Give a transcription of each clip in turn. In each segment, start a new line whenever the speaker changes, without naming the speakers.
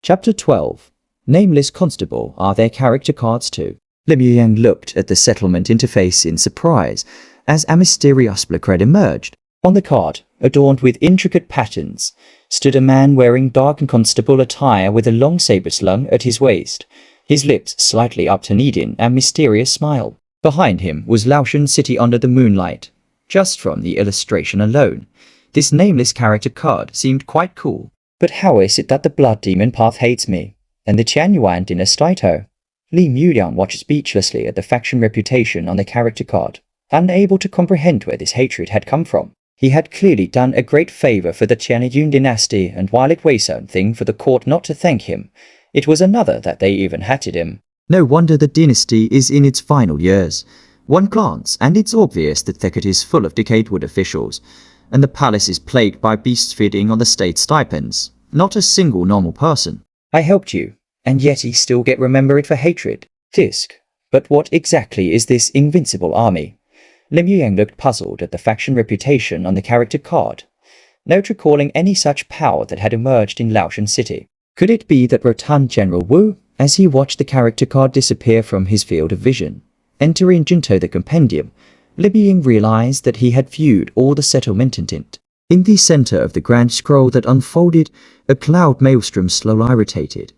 Chapter 12. Nameless Constable. Are there character cards too? Li Muyang looked at the settlement interface in surprise as a mysterious placard emerged. On the card, adorned with intricate patterns, stood a man wearing dark and constable attire with a long saber slung at his waist, his lips slightly upturned in a mysterious smile. Behind him was Laoshan City under the moonlight. Just from the illustration alone, this nameless character card seemed quite cool. But how is it that the blood demon path hates me, and the Tianyuan dynasty too? Li Muyang watched speechlessly at the faction reputation on the character card, unable to comprehend where this hatred had come from. He had clearly done a great favor for the Tianyuan dynasty, and while it was one thing for the court not to thank him, it was another that they even hated him.
No wonder the dynasty is in its final years. One glance, and it's obvious that Thicket is full of decayed wood officials, and the palace is plagued by beasts feeding on the state stipends. Not a single normal person.
I helped you, and yet you still get remembered for hatred. Tisk. But what exactly is this invincible army? Li Muyang looked puzzled at the faction reputation on the character card, not recalling any such power that had emerged in Laoshan City. Could it be that Rotan General Wu, as he watched the character card disappear from his field of vision, entering into the compendium, Li Muyang realized that he had viewed all the settlement intent.
In the center of the grand scroll that unfolded, a cloud maelstrom slowly rotated,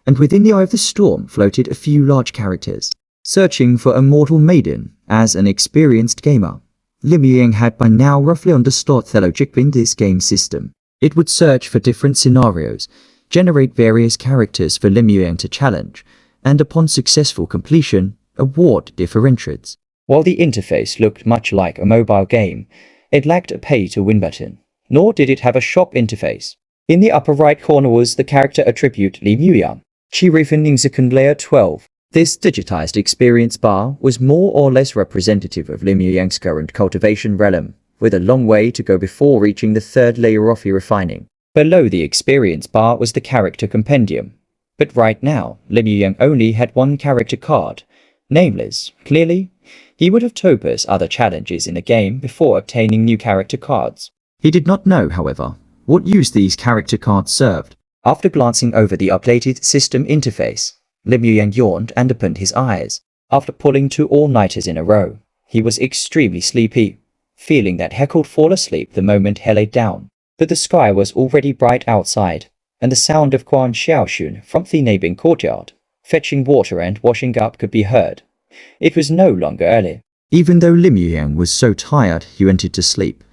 and within the eye of the storm floated a few large characters. Searching for a mortal maiden, as an experienced gamer, Li Muyang had by now roughly understood the logic in this game system. It would search for different scenarios, generate various characters for Li Muyang to challenge, and upon successful completion, award different traits.
While the interface looked much like a mobile game, it lacked a pay-to-win button, nor did it have a shop interface. In the upper right corner was the character attribute Li Muyang, Chirifening Second Layer 12. This digitized experience bar was more or less representative of Li Muyang's current cultivation realm, with a long way to go before reaching the third layer of refining. Below the experience bar was the character compendium. But right now, Li Muyang only had one character card, Nameless. Clearly, he would have topazed other challenges in the game before obtaining new character cards.
He did not know, however, what use these character cards served.
After glancing over the updated system interface, Li Muyang yawned and opened his eyes. After pulling 2 all-nighters in a row, he was extremely sleepy, feeling that he could fall asleep the moment he lay down. But the sky was already bright outside, and the sound of Quan Xiaoxun from the neighboring courtyard, fetching water and washing up, could be heard. It was no longer early.
Even though Li Muyang was so tired he wanted to sleep,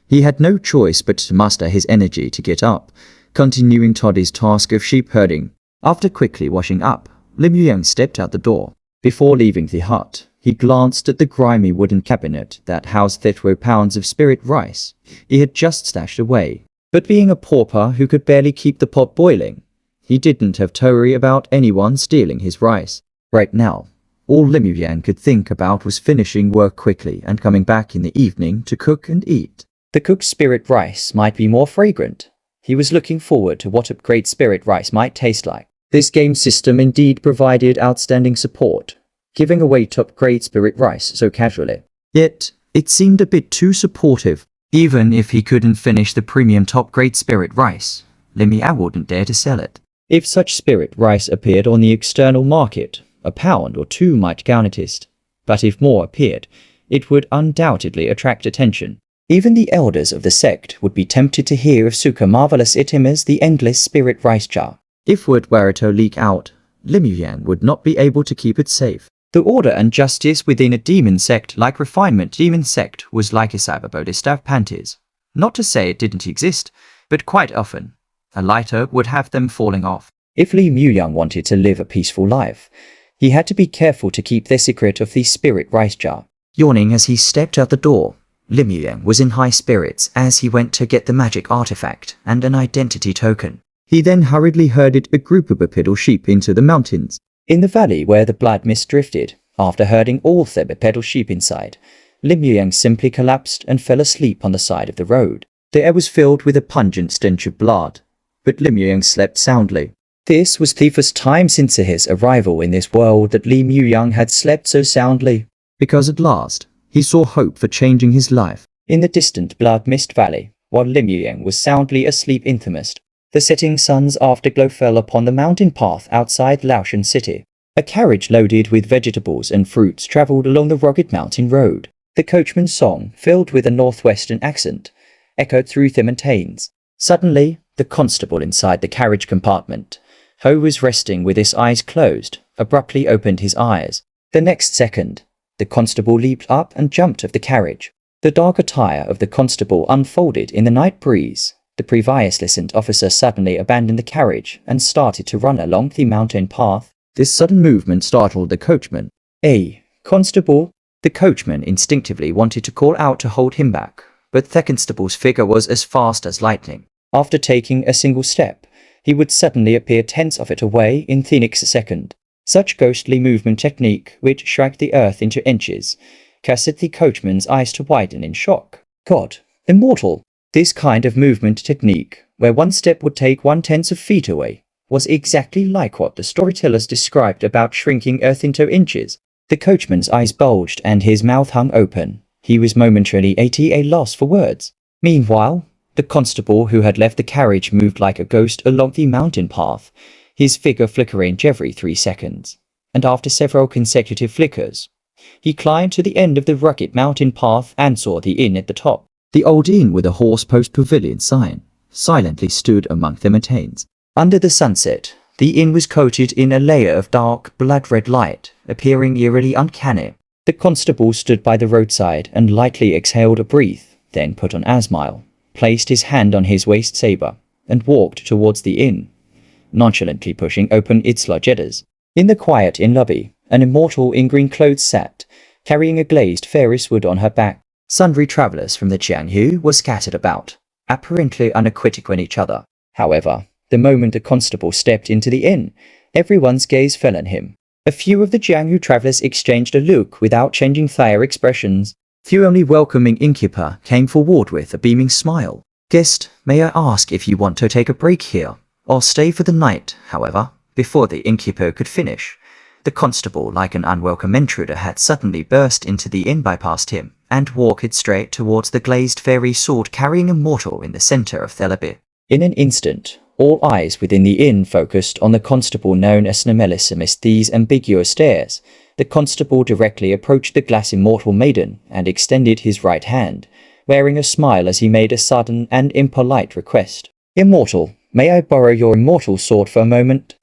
he had no choice but to muster his energy to get up, continuing Toddy's task of sheep herding. After quickly washing up, Li Muyang stepped out the door. Before leaving the hut, he glanced at the grimy wooden cabinet that housed 30 pounds of spirit rice he had just stashed away. But being a pauper who could barely keep the pot boiling, he didn't have to worry about anyone stealing his rice. Right now, all Li Muyang could think about was finishing work quickly and coming back in the evening to cook and eat.
The cooked spirit rice might be more fragrant. He was looking forward to what upgrade spirit rice might taste like. This game system indeed provided outstanding support, giving away top-grade spirit rice so casually.
Yet, it seemed a bit too supportive. Even if he couldn't finish the premium top-grade spirit rice, Li Muyang wouldn't dare to sell it.
If such spirit rice appeared on the external market, a pound or 2 might count it. But if more appeared, it would undoubtedly attract attention. Even the elders of the sect would be tempted to hear of such a marvelous item as the endless spirit rice jar.
If word were to leak out, Li Muyang would not be able to keep it safe.
The order and justice within a demon sect like Refinement Demon Sect was like a cyberbodistaff panties. Not to say it didn't exist, but quite often, a lighter would have them falling off. If Li Muyang wanted to live a peaceful life, he had to be careful to keep the secret of the spirit rice jar.
Yawning as he stepped out the door, Li Muyang was in high spirits as he went to get the magic artifact and an identity token. He then hurriedly herded a group of bipedal sheep into the mountains.
In the valley where the blood mist drifted, after herding all the bipedal sheep inside, Li Muyang simply collapsed and fell asleep on the side of the road. The air was filled with a pungent stench of blood, but Li Muyang slept soundly. This was the first time since his arrival in this world that Li Muyang had slept so soundly.
Because at last, he saw hope for changing his life.
In the distant blood mist valley, while Li Muyang was soundly asleep in the mist, The setting sun's afterglow fell upon the mountain path outside Laoshan city. A carriage loaded with vegetables and fruits traveled along the rugged mountain road. The coachman's song, filled with a northwestern accent, echoed through the mountains. Suddenly, the constable inside the carriage compartment, who was resting with his eyes closed, abruptly opened his eyes. The next second, the constable leaped up and jumped off the carriage. The dark attire of the constable unfolded in the night breeze. The previous listened officer suddenly abandoned the carriage and started to run along the mountain path. This sudden movement startled the coachman. "Hey, constable!" The coachman instinctively wanted to call out to hold him back, but the constable's figure was as fast as lightning. After taking a single step, he would suddenly appear tenths of it away in the next second. Such ghostly movement technique, which shrank the earth into inches, caused the coachman's eyes to widen in shock. God, immortal! This kind of movement technique, where one step would take 1/10 of feet away, was exactly like what the storytellers described about shrinking earth into inches. The coachman's eyes bulged and his mouth hung open. He was momentarily at a loss for words. Meanwhile, the constable who had left the carriage moved like a ghost along the mountain path, his figure flickering every 3 seconds. And after several consecutive flickers, he climbed to the end of the rugged mountain path and saw the inn at the top. The old inn with a horse-post pavilion sign silently stood among the mountains. Under the sunset, the inn was coated in a layer of dark, blood-red light, appearing eerily uncanny. The constable stood by the roadside and lightly exhaled a breath, then put on a smile, placed his hand on his waist saber, and walked towards the inn, nonchalantly pushing open its large shutters. In the quiet inn lobby, an immortal in green clothes sat, carrying a glazed Ferris wood on her back. Sundry travellers from the Jianghu were scattered about, apparently unacquainted with each other. However, the moment the constable stepped into the inn, everyone's gaze fell on him. A few of the Jianghu travellers exchanged a look without changing their expressions. The only welcoming innkeeper came forward with a beaming smile. "Guest, may I ask if you want to take a break here, or stay for the night?" However, before the innkeeper could finish, the constable, like an unwelcome intruder, had suddenly burst into the inn bypassed him, and walked straight towards the glazed fairy sword carrying a mortal in the center of the lobby. In an instant, all eyes within the inn focused on the constable known as Nameless. Amidst these ambiguous stares, the constable directly approached the glass immortal maiden and extended his right hand, wearing a smile as he made a sudden and impolite request. "Immortal, may I borrow your immortal sword for a moment?"